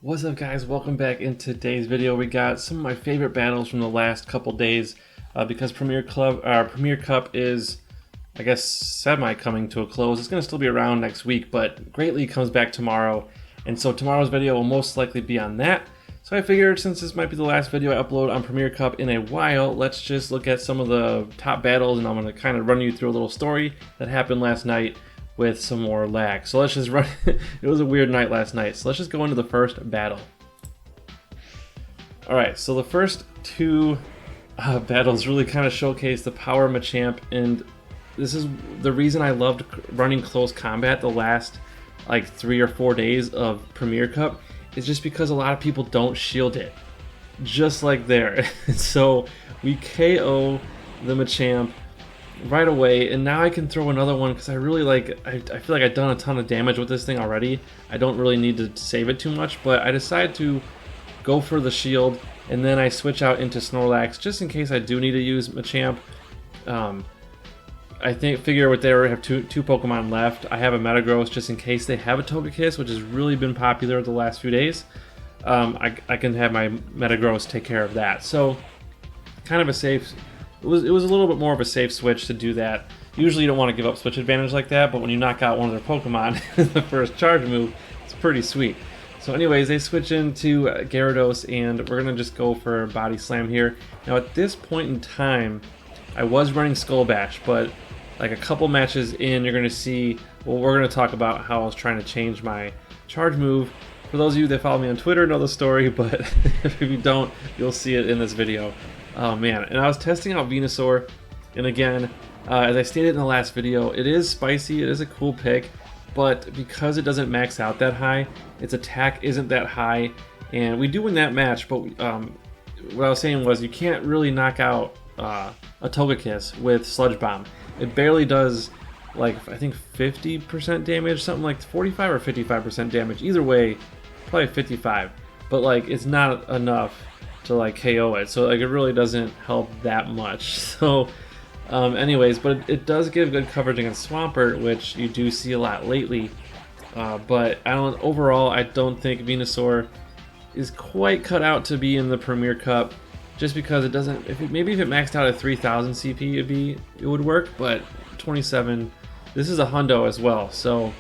What's up, guys? Welcome back. In today's video we got some of my favorite battles from the last couple days because Premier Cup is, I guess, semi coming to a close. It's going to still be around next week, but Great League comes back tomorrow, and so tomorrow's video will most likely be on that. So I figured since this might be the last video I upload on Premier Cup in a while, let's just look at some of the top battles, and I'm going to kind of run you through a little story that happened last night with some more lag. So let's just run. It was a weird night last night, so let's just go into the first battle. Alright, so the first two battles really kind of showcase the power of Machamp, and this is the reason I loved running close combat the last like 3 or 4 days of Premier Cup, is just because a lot of people don't shield it. Just like there. So we KO the Machamp right away, and now I can throw another one because I really I feel like I've done a ton of damage with this thing already. I don't really need to save it too much, but I decide to go for the shield, and then I switch out into Snorlax just in case I do need to use Machamp. I figure with there I have two Pokemon left. I have a Metagross just in case they have a Togekiss, which has really been popular the last few days. I can have my Metagross take care of that. So kind of a safe. It was a little bit more of a safe switch to do that. Usually you don't want to give up switch advantage like that, but when you knock out one of their Pokemon in the first charge move, it's pretty sweet. So anyways, they switch into Gyarados, and we're going to just go for Body Slam here. Now at this point in time, I was running Skull Bash, but like a couple matches in, you're going to see, well, we're going to talk about how I was trying to change my charge move. For those of you that follow me on Twitter know the story, but if you don't, you'll see it in this video. Oh man, and I was testing out Venusaur, and again, as I stated in the last video, it is spicy, it is a cool pick, but because it doesn't max out that high, its attack isn't that high, and we do win that match, but what I was saying was you can't really knock out a Togekiss with Sludge Bomb. It barely does, like, I think 50% damage, something like 45 or 55% damage, either way, probably 55, but like, it's not enough to like KO it, so like it really doesn't help that much. So anyways, but it does give good coverage against Swampert, which you do see a lot lately, but overall I don't think Venusaur is quite cut out to be in the Premier Cup, just because it doesn't, maybe if it maxed out at 3000 CP it would work, but 27, this is a hundo as well, so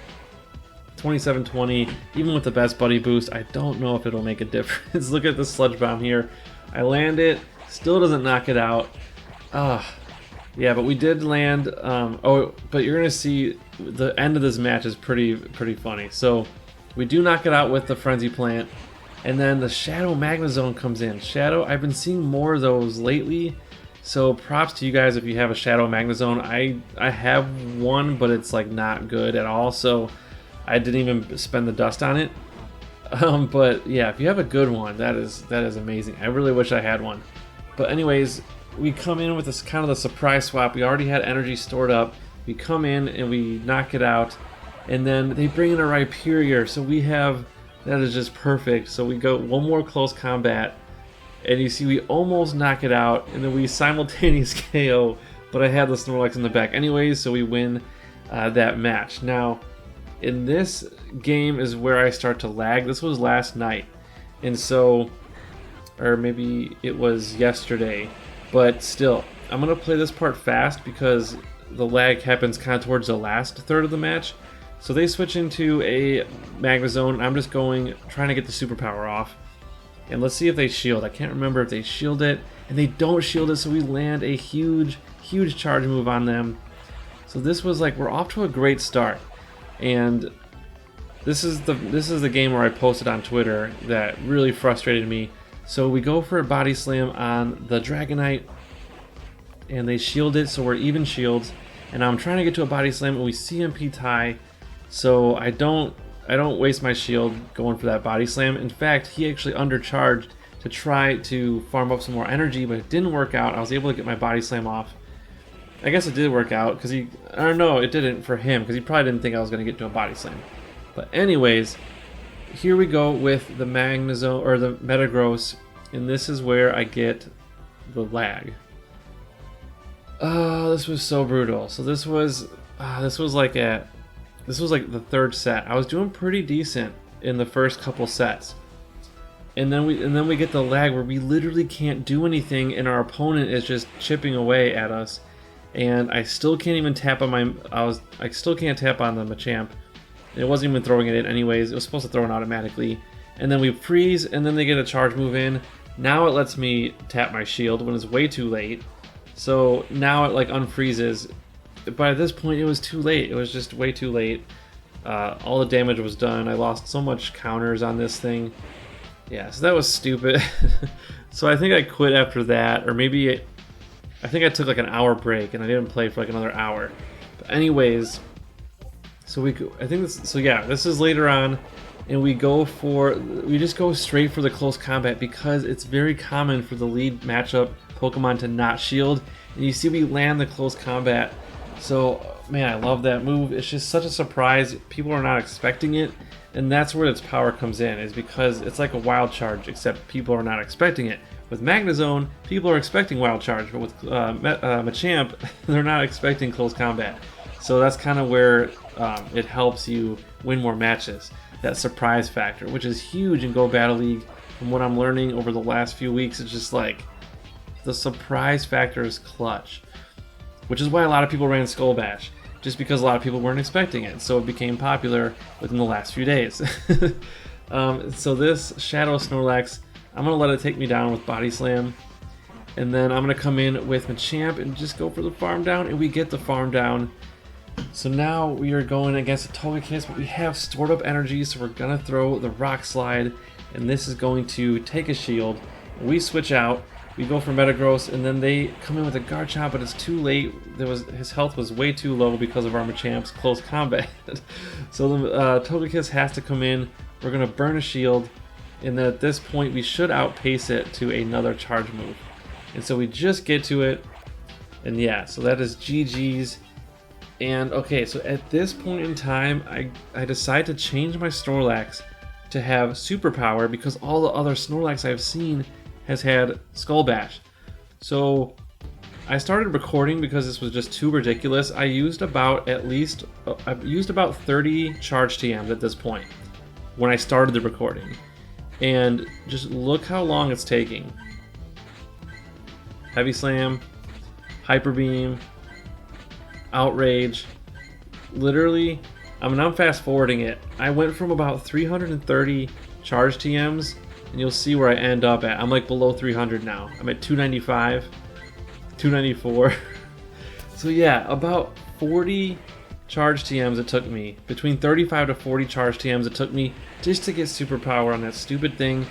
2720, even with the best buddy boost, I don't know if it'll make a difference. Look at the Sludge Bomb here. I land it, still doesn't knock it out. Yeah, but we did land. But you're gonna see the end of this match is pretty funny. So we do knock it out with the Frenzy Plant, and then the Shadow Magnezone comes in. Shadow, I've been seeing more of those lately, so props to you guys if you have a Shadow Magnezone. I have one, but it's like not good at all, so I didn't even spend the dust on it. But yeah, if you have a good one, that is amazing. I really wish I had one. But anyways, we come in with this kind of the surprise swap. We already had energy stored up. We come in and we knock it out, and then they bring in a Rhyperior. So we have, that is just perfect. So we go one more close combat, and you see we almost knock it out, and then we simultaneous KO, but I had the Snorlax in the back anyways, so we win that match. Now, in this game is where I start to lag. This was last night, and so, or maybe it was yesterday, but still, I'm going to play this part fast because the lag happens kind of towards the last third of the match. So they switch into a Magnezone. I'm just trying to get the superpower off, and let's see if they shield. I can't remember if they shield it, and they don't shield it, so we land a huge charge move on them. So this was like, we're off to a great start. And this is the game where I posted on Twitter that really frustrated me. So we go for a Body Slam on the Dragonite, and they shield it, so we're even shields. And I'm trying to get to a Body Slam, and we CMP tie, so I don't waste my shield going for that Body Slam. In fact, he actually undercharged to try to farm up some more energy, but it didn't work out. I was able to get my Body Slam off. I guess it did work out, because I don't know, it didn't for him, because he probably didn't think I was going to get to a Body Slam. But anyways, here we go with the Magnezone, or the Metagross, and this is where I get the lag. Oh, this was so brutal. So this was like the third set. I was doing pretty decent in the first couple sets. and then we get the lag where we literally can't do anything, and our opponent is just chipping away at us. And I still can't even tap on my I still can't tap on the Machamp. It wasn't even throwing it in anyways. It was supposed to throw it automatically. And then we freeze, and then they get a charge move in. Now it lets me tap my shield when it's way too late. So now it like unfreezes. But at this point it was too late. It was just way too late. All the damage was done. I lost so much counters on this thing. Yeah, so that was stupid. So I think I quit after that, or maybe I think I took like an hour break and I didn't play for like another hour. But anyways, so this is later on, and we just go straight for the close combat because it's very common for the lead matchup Pokemon to not shield, and you see we land the close combat. So man, I love that move. It's just such a surprise. People are not expecting it, and that's where its power comes in, is because it's like a wild charge, except people are not expecting it. With Magnezone, people are expecting wild charge, but with Machamp, they're not expecting close combat. So that's kind of where it helps you win more matches. That surprise factor, which is huge in Go Battle League. From what I'm learning over the last few weeks, it's just like the surprise factor is clutch. Which is why a lot of people ran Skull Bash, just because a lot of people weren't expecting it. So it became popular within the last few days. So this Shadow Snorlax, I'm going to let it take me down with Body Slam, and then I'm going to come in with Machamp and just go for the farm down, and we get the farm down. So now we are going against a Togekiss, but we have stored up energy, so we're going to throw the Rock Slide, and this is going to take a shield. We switch out, we go for Metagross, and then they come in with a Garchomp, but it's too late. His health was way too low because of our Machamp's close combat. So the Togekiss has to come in, we're going to burn a shield, and then at this point we should outpace it to another charge move. And so we just get to it, and yeah, so that is GG's. And okay, so at this point in time, I decide to change my Snorlax to have Superpower because all the other Snorlax I've seen has had Skull Bash. So I started recording because this was just too ridiculous. I used about 30 charge TMs at this point when I started the recording. And just look how long it's taking. Heavy Slam, Hyper Beam, Outrage. Literally, I'm fast forwarding it. I went from about 330 charge TMs, and you'll see where I end up at. I'm like below 300 now. I'm at 295, 294. So yeah, about 40 charge TMs it took me, between 35 to 40 charge TMs it took me just to get Superpower on that stupid thing,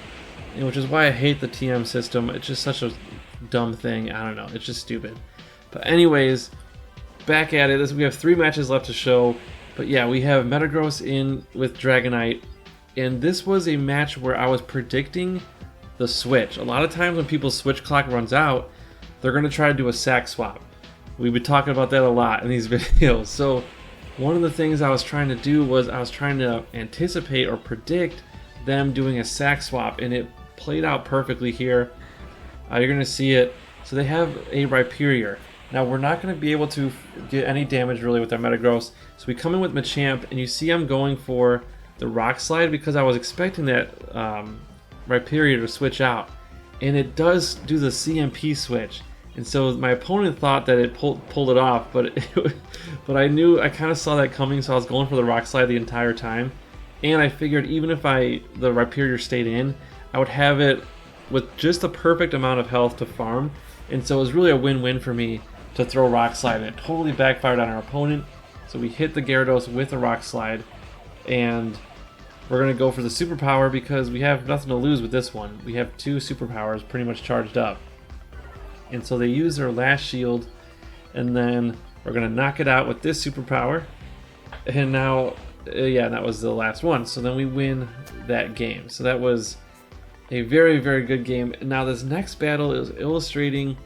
and which is why I hate the TM system. It's just such a dumb thing. I don't know, it's just stupid. But anyways, back at it. We have 3 matches left to show, but yeah, we have Metagross in with Dragonite, and this was a match where I was predicting the switch. A lot of times when people's switch clock runs out, they're going to try to do a sack swap. We've been talking about that a lot in these videos. So one of the things I was trying to do was I was trying to anticipate or predict them doing a sack swap, and it played out perfectly here. You're going to see it. So they have a Rhyperior. Now we're not going to be able to get any damage really with our Metagross. So we come in with Machamp, and you see I'm going for the Rock Slide because I was expecting that Rhyperior to switch out. And it does do the CMP switch. And so my opponent thought that it pulled it off, but but I kind of saw that coming, so I was going for the Rock Slide the entire time. And I figured even if the Rhyperior stayed in, I would have it with just the perfect amount of health to farm. And so it was really a win-win for me to throw Rock Slide, and it totally backfired on our opponent. So we hit the Gyarados with the Rock Slide, and we're going to go for the Superpower because we have nothing to lose with this one. We have 2 Superpowers pretty much charged up. And so they use their last shield, and then we're going to knock it out with this Superpower. And now, yeah, that was the last one. So then we win that game. So that was a very, very good game. Now this next battle is illustrating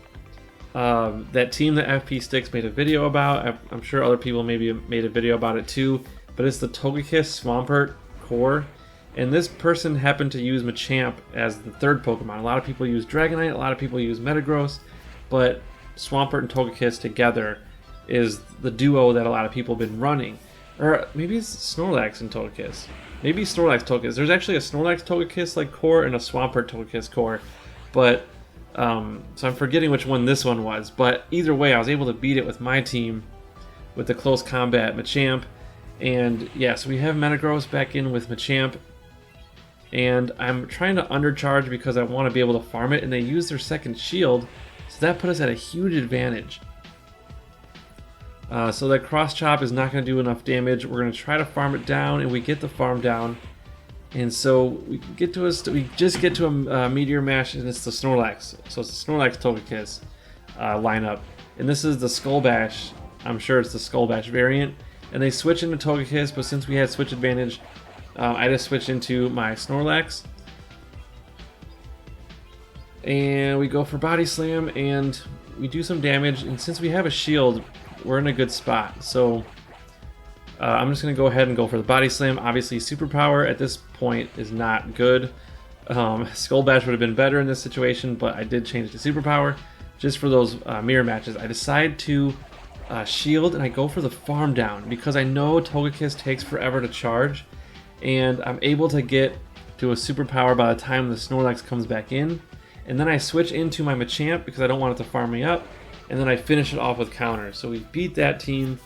that team that FP Sticks made a video about. I'm sure other people maybe made a video about it too, but it's the Togekiss Swampert core. And this person happened to use Machamp as the 3rd Pokemon. A lot of people use Dragonite, a lot of people use Metagross, but Swampert and Togekiss together is the duo that a lot of people have been running. Or maybe it's Snorlax and Togekiss. maybe Snorlax Togekiss. There's actually a Snorlax Togekiss like core and a Swampert Togekiss core, but so I'm forgetting which one this one was. But either way, I was able to beat it with my team with the close combat Machamp. And yeah, so we have Metagross back in with Machamp, and I'm trying to undercharge because I want to be able to farm it, and they use their second shield, so that put us at a huge advantage. So that cross chop is not going to do enough damage. We're going to try to farm it down, and we get the farm down. And so we just get to a Meteor Mash, and it's the Snorlax. So it's the Snorlax Togekiss lineup. And this is the Skull Bash. I'm sure it's the Skull Bash variant. And they switch into Togekiss, but since we had switch advantage, I just switched into my Snorlax. And we go for Body Slam, and we do some damage. And since we have a shield, we're in a good spot. So I'm just going to go ahead and go for the Body Slam. Obviously, Superpower at this point is not good. Skull Bash would have been better in this situation, but I did change to Superpower just for those mirror matches. I decide to shield, and I go for the farm down because I know Togekiss takes forever to charge, and I'm able to get to a Superpower by the time the Snorlax comes back in. And then I switch into my Machamp because I don't want it to farm me up, and then I finish it off with counters. So we beat that team,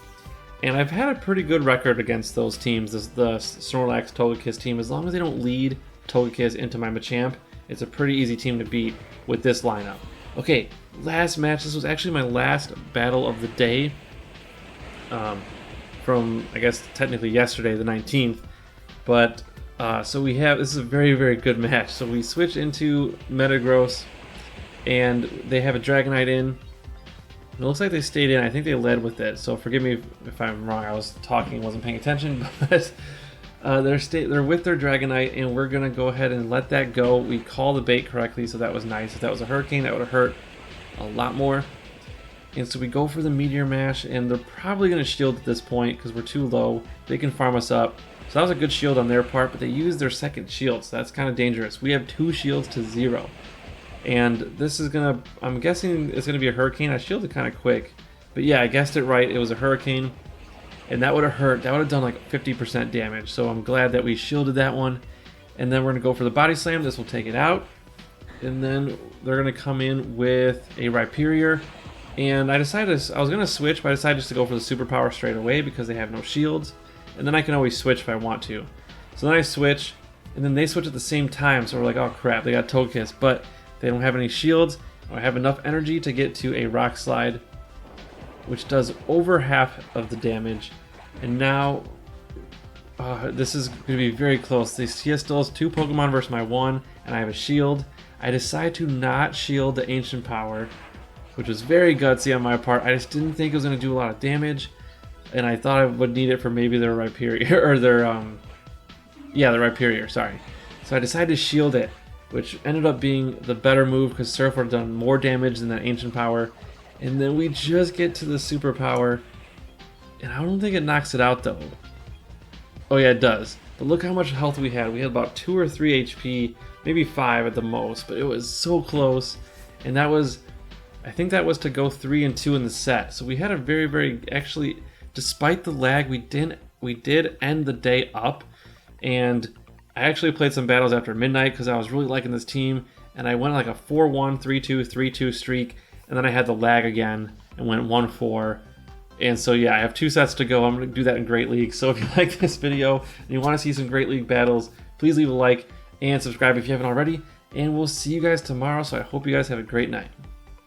and I've had a pretty good record against those teams, the Snorlax Togekiss team. As long as they don't lead Togekiss into my Machamp, it's a pretty easy team to beat with this lineup. Okay, last match. This was actually my last battle of the day, from, I guess, technically yesterday, the 19th. But, so we have, this is a very, very good match. So we switch into Metagross, and they have a Dragonite in. It looks like they stayed in. I think they led with it, so forgive me if I'm wrong. I was talking, wasn't paying attention, but they're with their Dragonite, and we're gonna go ahead and let that go. We call the bait correctly, so that was nice. If that was a Hurricane, that would have hurt a lot more. And so we go for the Meteor Mash, and they're probably gonna shield at this point because we're too low. They can farm us up. So that was a good shield on their part, but they used their second shield, so that's kind of dangerous. We have 2 shields to 0. And this is gonna, I'm guessing it's gonna be a Hurricane. I shielded kind of quick, but yeah, I guessed it right. It was a Hurricane, and that would have hurt. That would have done like 50% damage. So I'm glad that we shielded that one. And then we're gonna go for the Body Slam. This will take it out. And then they're gonna come in with a Rhyperior. And I decided I was gonna switch, but I decided just to go for the Superpower straight away because they have no shields. And then I can always switch if I want to. So then I switch, and then they switch at the same time. So we're like, oh crap, they got Togekiss, but they don't have any shields. I have enough energy to get to a Rock Slide, which does over half of the damage. And now, this is going to be very close. He still has 2 Pokemon versus my 1, and I have a shield. I decide to not shield the Ancient Power, which was very gutsy on my part. I just didn't think it was going to do a lot of damage, and I thought I would need it for maybe their Rhyperior, or their, the Rhyperior, sorry. So I decided to shield it, which ended up being the better move because Surf would have done more damage than that Ancient Power. And then we just get to the Superpower, and I don't think it knocks it out though. Oh yeah, it does. But look how much health we had. We had about 2 or 3 HP, maybe 5 at the most, but it was so close. And that was, I think that was to go 3-2 in the set. So we had a very, very, actually, despite the lag, we did end the day up. And I actually played some battles after midnight because I was really liking this team, and I went like a 4-1, 3-2, 3-2 streak, and then I had the lag again and went 1-4. And so yeah, I have 2 sets to go. I'm going to do that in Great League. So if you like this video and you want to see some Great League battles, please leave a like and subscribe if you haven't already. And we'll see you guys tomorrow, so I hope you guys have a great night.